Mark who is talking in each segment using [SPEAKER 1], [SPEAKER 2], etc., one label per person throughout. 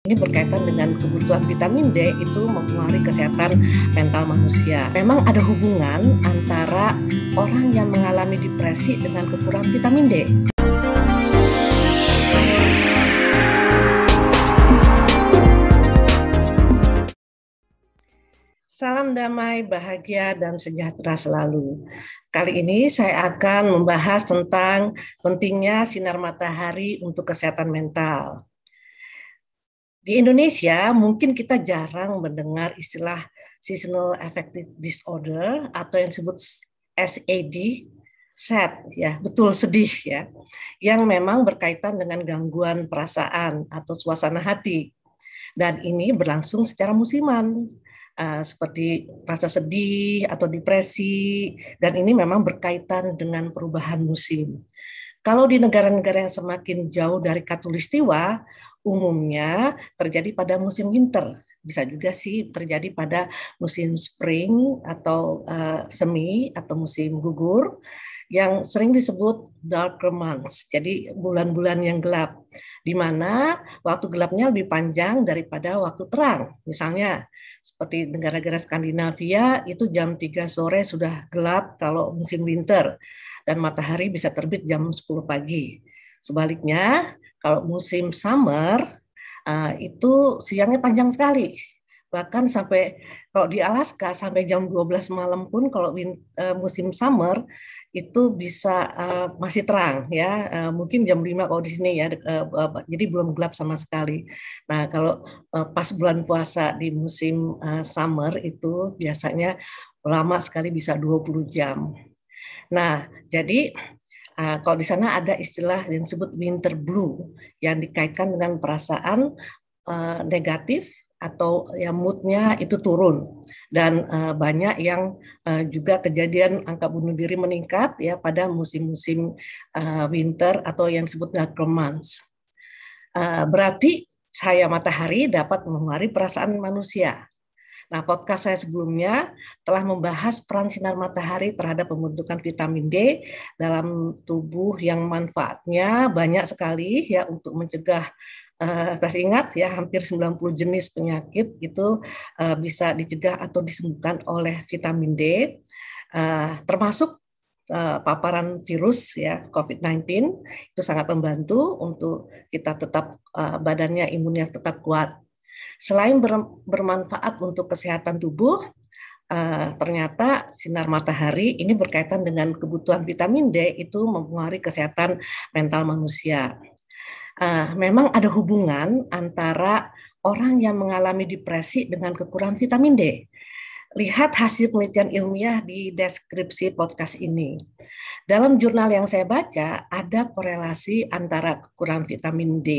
[SPEAKER 1] Ini berkaitan dengan kebutuhan vitamin D itu mempengaruhi kesehatan mental manusia. Memang ada hubungan antara orang yang mengalami depresi dengan kekurangan vitamin D. Salam damai, bahagia, dan sejahtera selalu. Kali ini saya akan membahas tentang pentingnya sinar matahari untuk kesehatan mental. Di Indonesia, mungkin kita jarang mendengar istilah seasonal affective disorder atau yang disebut SAD, sad, ya, betul sedih ya, yang memang berkaitan dengan gangguan perasaan atau suasana hati. Dan ini berlangsung secara musiman, seperti rasa sedih atau depresi, dan ini memang berkaitan dengan perubahan musim. Kalau di negara-negara yang semakin jauh dari khatulistiwa, umumnya terjadi pada musim winter. Bisa juga sih terjadi pada musim spring atau semi atau musim gugur yang sering disebut darker months. Jadi bulan-bulan yang gelap, di mana waktu gelapnya lebih panjang daripada waktu terang. Misalnya seperti negara-negara Skandinavia itu jam 3 sore sudah gelap kalau musim winter dan matahari bisa terbit jam 10 pagi. Sebaliknya, kalau musim summer, itu siangnya panjang sekali. Bahkan sampai kalau di Alaska sampai jam 12 malam pun kalau musim summer itu bisa masih terang ya. Mungkin jam 5 kalau di sini ya. Jadi belum gelap sama sekali. Nah, kalau pas bulan puasa di musim summer itu biasanya lama sekali bisa 20 jam. Nah, jadi kalau di sana ada istilah yang disebut winter blue yang dikaitkan dengan perasaan negatif atau ya moodnya itu turun dan banyak yang juga kejadian angka bunuh diri meningkat ya pada musim-musim winter atau yang disebut darker months. Berarti cahaya matahari dapat mempengaruhi perasaan manusia. Nah, podcast saya sebelumnya telah membahas peran sinar matahari terhadap pembentukan vitamin D dalam tubuh yang manfaatnya banyak sekali ya untuk mencegah masih ingat ya hampir 90 jenis penyakit itu bisa dicegah atau disembuhkan oleh vitamin D termasuk paparan virus ya COVID-19 itu sangat membantu untuk kita tetap badannya imunnya tetap kuat. Selain bermanfaat untuk kesehatan tubuh, ternyata sinar matahari ini berkaitan dengan kebutuhan vitamin D itu mempengaruhi kesehatan mental manusia. Memang ada hubungan antara orang yang mengalami depresi dengan kekurangan vitamin D. Lihat hasil penelitian ilmiah di deskripsi podcast ini. Dalam jurnal yang saya baca, ada korelasi antara kekurangan vitamin D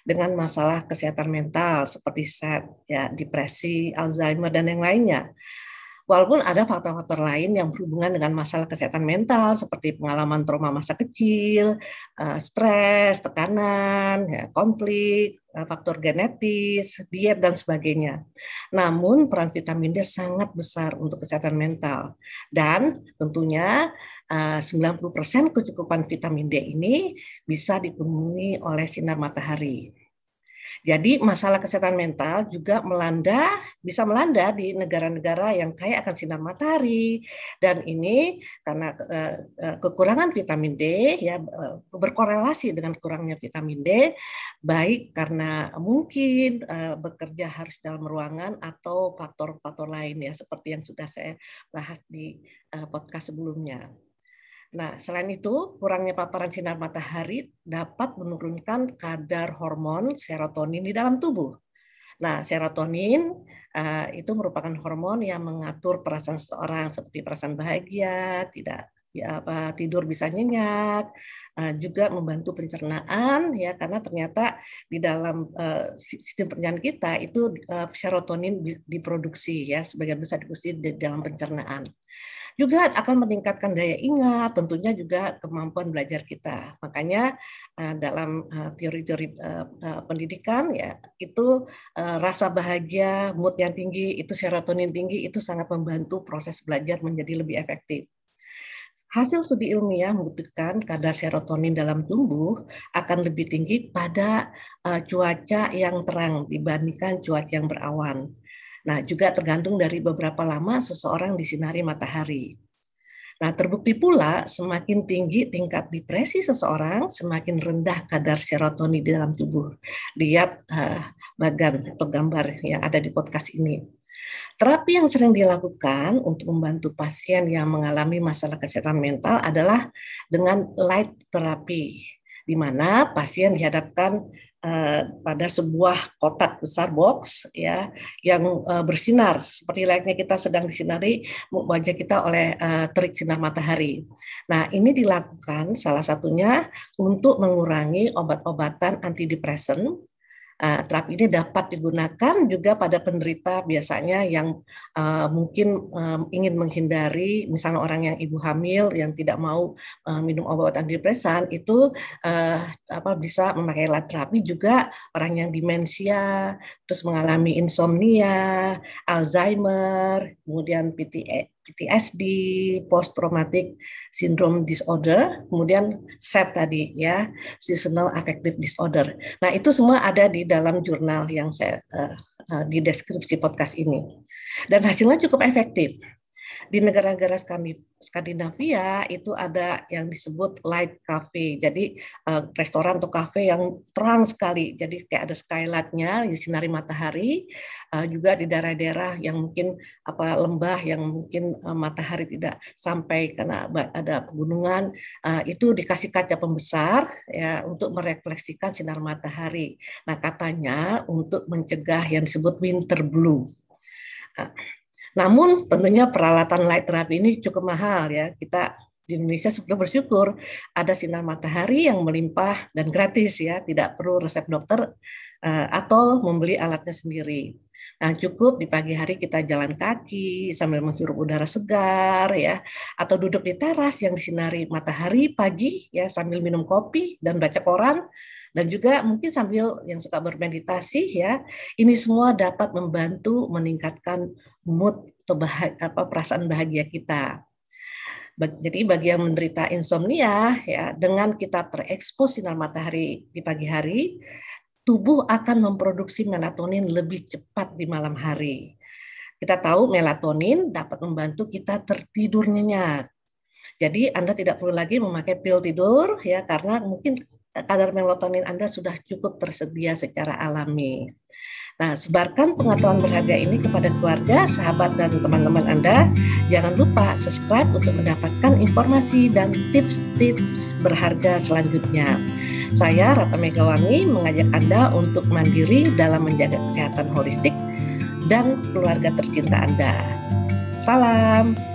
[SPEAKER 1] dengan masalah kesehatan mental seperti SAD, ya, depresi, Alzheimer, dan yang lainnya. Walaupun ada faktor-faktor lain yang berhubungan dengan masalah kesehatan mental seperti pengalaman trauma masa kecil, stres, tekanan, ya, konflik, faktor genetis, diet, dan sebagainya. Namun peran vitamin D sangat besar untuk kesehatan mental. Dan tentunya 90% kecukupan vitamin D ini bisa dipenuhi oleh sinar matahari. Jadi masalah kesehatan mental juga bisa melanda di negara-negara yang kaya akan sinar matahari, dan ini karena kekurangan vitamin D ya berkorelasi dengan kurangnya vitamin D, baik karena mungkin bekerja harus dalam ruangan atau faktor-faktor lain ya seperti yang sudah saya bahas di podcast sebelumnya. Nah, selain itu, kurangnya paparan sinar matahari dapat menurunkan kadar hormon serotonin di dalam tubuh. Nah, serotonin itu merupakan hormon yang mengatur perasaan seseorang seperti perasaan bahagia, tidur bisa nyenyak, juga membantu pencernaan ya karena ternyata di dalam sistem pencernaan kita itu serotonin diproduksi ya sebagian besar diproduksi di dalam pencernaan. Juga akan meningkatkan daya ingat, tentunya juga kemampuan belajar kita. Makanya dalam teori-teori pendidikan ya itu rasa bahagia, mood yang tinggi, itu serotonin tinggi itu sangat membantu proses belajar menjadi lebih efektif. Hasil studi ilmiah membuktikan kadar serotonin dalam tubuh akan lebih tinggi pada cuaca yang terang dibandingkan cuaca yang berawan. Nah, juga tergantung dari beberapa lama seseorang disinari matahari. Nah, terbukti pula semakin tinggi tingkat depresi seseorang, semakin rendah kadar serotonin di dalam tubuh. Lihat bagan atau gambar yang ada di podcast ini. Terapi yang sering dilakukan untuk membantu pasien yang mengalami masalah kesehatan mental adalah dengan light therapy, di mana pasien dihadapkan pada sebuah kotak besar box ya yang bersinar seperti layaknya kita sedang disinari wajah kita oleh terik sinar matahari. Nah, ini dilakukan salah satunya untuk mengurangi obat-obatan antidepresan. Terapi ini dapat digunakan juga pada penderita biasanya yang mungkin ingin menghindari, misalnya orang yang ibu hamil yang tidak mau minum obat antidepresan itu bisa memakai alat terapi. Juga orang yang demensia, terus mengalami insomnia, Alzheimer, kemudian PTSD, post traumatic syndrome disorder, kemudian SAD tadi ya, seasonal affective disorder. Nah, itu semua ada di dalam jurnal yang saya di deskripsi podcast ini. Dan hasilnya cukup efektif. Di negara-negara Skandinavia itu ada yang disebut light cafe. Jadi restoran atau kafe yang terang sekali. Jadi kayak ada skylightnya disinari matahari. Juga di daerah-daerah yang mungkin lembah yang mungkin matahari tidak sampai karena ada pegunungan, itu dikasih kaca pembesar ya untuk merefleksikan sinar matahari. Nah, katanya untuk mencegah yang disebut winter blue. Namun tentunya peralatan light therapy ini cukup mahal ya. Kita di Indonesia sebetulnya bersyukur ada sinar matahari yang melimpah dan gratis ya, tidak perlu resep dokter atau membeli alatnya sendiri. Nah, cukup di pagi hari kita jalan kaki sambil menghirup udara segar ya, atau duduk di teras yang disinari matahari pagi ya sambil minum kopi dan baca koran. Dan juga mungkin sambil yang suka bermeditasi ya, ini semua dapat membantu meningkatkan mood atau perasaan bahagia kita. Jadi bagi yang menderita insomnia ya, dengan kita terekspos sinar matahari di pagi hari, tubuh akan memproduksi melatonin lebih cepat di malam hari. Kita tahu melatonin dapat membantu kita tertidur nyenyak. Jadi Anda tidak perlu lagi memakai pil tidur ya, karena mungkin kadar melatonin Anda sudah cukup tersedia secara alami. Nah, sebarkan pengetahuan berharga ini kepada keluarga, sahabat, dan teman-teman Anda. Jangan lupa subscribe untuk mendapatkan informasi dan tips-tips berharga selanjutnya. Saya, Ratna Megawangi, mengajak Anda untuk mandiri dalam menjaga kesehatan holistik dan keluarga tercinta Anda. Salam!